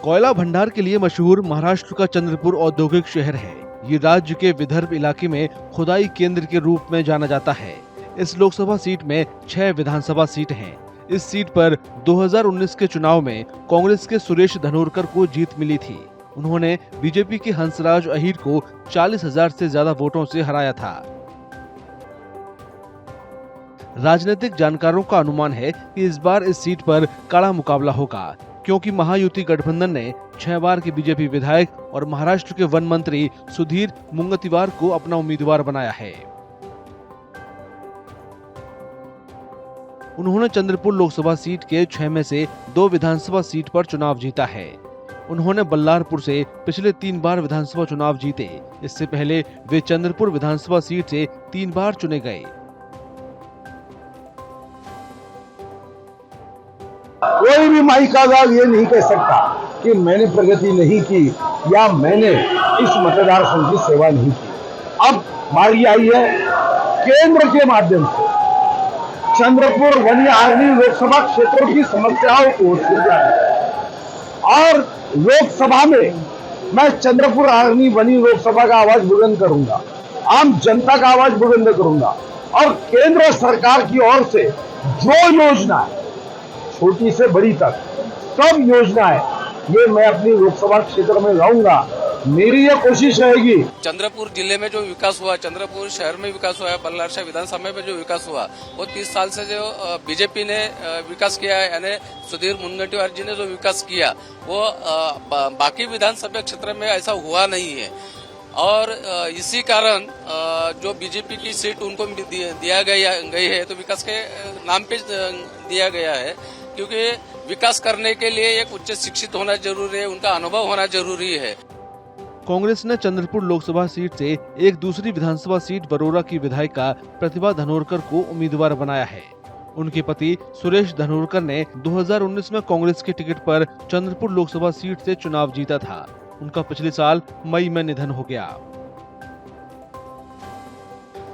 कोयला भंडार के लिए मशहूर महाराष्ट्र का चंद्रपुर औद्योगिक शहर है। ये राज्य के विदर्भ इलाके में खुदाई केंद्र के रूप में जाना जाता है। इस लोकसभा सीट में 6 विधानसभा सीट हैं। इस सीट पर 2019 के चुनाव में कांग्रेस के सुरेश धनोरकर को जीत मिली थी। उन्होंने बीजेपी के हंसराज अहीर को 40,000 से ज्यादा वोटों से हराया था। राजनीतिक जानकारों का अनुमान है कि इस बार इस सीट पर कड़ा मुकाबला होगा, क्योंकि महायुति गठबंधन ने 6 बार के बीजेपी विधायक और महाराष्ट्र के वन मंत्री सुधीर मुंगतीवार को अपना उम्मीदवार बनाया है। उन्होंने चंद्रपुर लोकसभा सीट के 6 में से 2 विधानसभा सीट पर चुनाव जीता है। उन्होंने बल्लारपुर से पिछले 3 बार विधानसभा चुनाव जीते। इससे पहले वे चंद्रपुर विधानसभा सीट से 3 बार चुने गए। कोई भी माई का गाल ये नहीं कह सकता कि मैंने प्रगति नहीं की या मैंने इस मतदार संघ की सेवा नहीं की। अब बारी आई है केंद्र के माध्यम से चंद्रपुर वनी आर्नी लोकसभा क्षेत्रों की समस्याओं को सुलझाने और लोकसभा में मैं चंद्रपुर आर्नी वनी लोकसभा का आवाज बुलंद करूंगा, आम जनता का आवाज बुलंद करूंगा और केंद्र सरकार की ओर से जो योजना है छोटी से बड़ी तक सब योजनाएं ये मैं अपनी लोकसभा क्षेत्र में लाऊंगा। मेरी ये कोशिश रहेगी। चंद्रपुर जिले में जो विकास हुआ, चंद्रपुर शहर में विकास हुआ है, बल्लारशाह विधानसभा में जो विकास हुआ, वो 30 साल से जो बीजेपी ने विकास किया है, यानी सुधीर मुनगंटीवार जी ने जो विकास किया वो बाकी विधानसभा क्षेत्र में ऐसा हुआ नहीं है। और इसी कारण जो बीजेपी की सीट उनको दिया गई है तो विकास के नाम पे दिया गया है, क्योंकि विकास करने के लिए एक उच्च शिक्षित होना जरूरी है, उनका अनुभव होना जरूरी है। कांग्रेस ने चंद्रपुर लोकसभा सीट से एक दूसरी विधानसभा सीट बरोरा की विधायिका प्रतिभा धनोरकर को उम्मीदवार बनाया है। उनके पति सुरेश धनोरकर ने 2019 में कांग्रेस के टिकट पर चंद्रपुर लोकसभा सीट से चुनाव जीता था। उनका पिछले साल मई में निधन हो गया।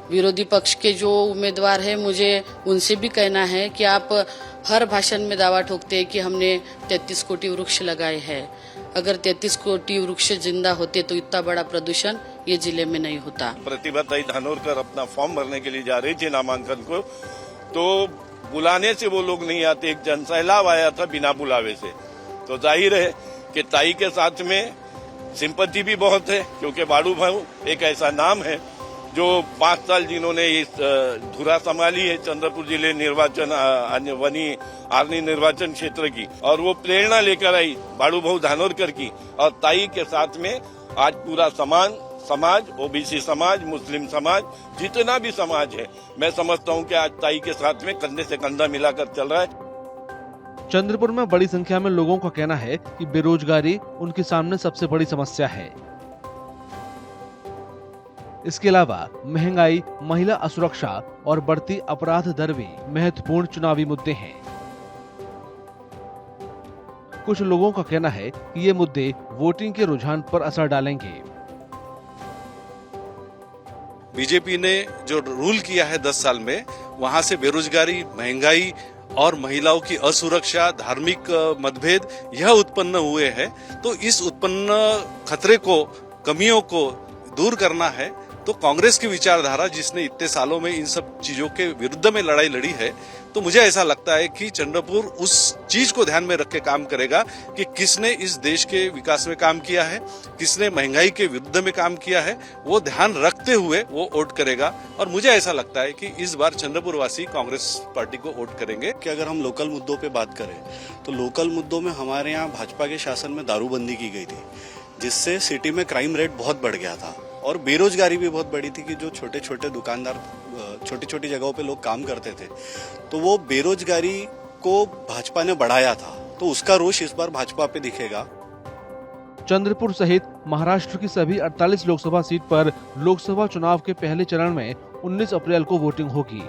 विरोधी पक्ष के जो उम्मीदवार है, मुझे उनसे भी कहना है कि आप हर भाषण में दावा ठोकते हैं कि हमने 33 कोटी वृक्ष लगाए हैं। अगर 33 कोटी वृक्ष जिंदा होते तो इतना बड़ा प्रदूषण ये जिले में नहीं होता। प्रतिभा धनोरकर अपना फॉर्म भरने के लिए जा रही थी नामांकन को, तो बुलाने से वो लोग नहीं आते। एक जनसैलाब आया था बिना बुलावे से, तो जाहिर है कि ताई के साथ में सिंपैथी भी बहुत है, क्योंकि बाड़ू भाऊ एक ऐसा नाम है जो 5 साल जिन्होंने इस धुरा संभाली है चंद्रपुर जिले निर्वाचन वनी आर्नी निर्वाचन क्षेत्र की, और वो प्रेरणा लेकर आई बाड़ू भाऊ धानोरकर की। और ताई के साथ में आज पूरा समाज, ओबीसी समाज, मुस्लिम समाज, जितना भी समाज है, मैं समझता हूँ कि आज ताई के साथ में कंधे से कंधा मिलाकर चल रहा है। चंद्रपुर में बड़ी संख्या में लोगों का कहना है कि बेरोजगारी उनके सामने सबसे बड़ी समस्या है। इसके अलावा महंगाई, महिला असुरक्षा और बढ़ती अपराध दर भी महत्वपूर्ण चुनावी मुद्दे हैं। कुछ लोगों का कहना है कि ये मुद्दे वोटिंग के रुझान पर असर डालेंगे। बीजेपी ने जो रूल किया है 10 साल में, वहां से बेरोजगारी, महंगाई और महिलाओं की असुरक्षा, धार्मिक मतभेद यह उत्पन्न हुए हैं। तो इस उत्पन्न खतरे को, कमियों को दूर करना है तो कांग्रेस की विचारधारा, जिसने इतने सालों में इन सब चीजों के विरुद्ध में लड़ाई लड़ी है, तो मुझे ऐसा लगता है कि चंद्रपुर उस चीज को ध्यान में रख के काम करेगा कि किसने इस देश के विकास में काम किया है, किसने महंगाई के विरुद्ध में काम किया है, वो ध्यान रखते हुए वो वोट करेगा। और मुझे ऐसा लगता है कि इस बार चंद्रपुर वासी कांग्रेस पार्टी को वोट करेंगे। कि अगर हम लोकल मुद्दों पे बात करें तो लोकल मुद्दों में हमारे यहाँ भाजपा के शासन में दारूबंदी की गई थी, जिससे सिटी में क्राइम रेट बहुत बढ़ गया था और बेरोजगारी भी बहुत बढ़ी थी कि जो छोटे छोटे दुकानदार छोटी छोटी जगहों पे लोग काम करते थे, तो वो बेरोजगारी को भाजपा ने बढ़ाया था। तो उसका रोष इस बार भाजपा पे दिखेगा। चंद्रपुर सहित महाराष्ट्र की सभी 48 लोकसभा सीट पर लोकसभा चुनाव के पहले चरण में 19 अप्रैल को वोटिंग होगी।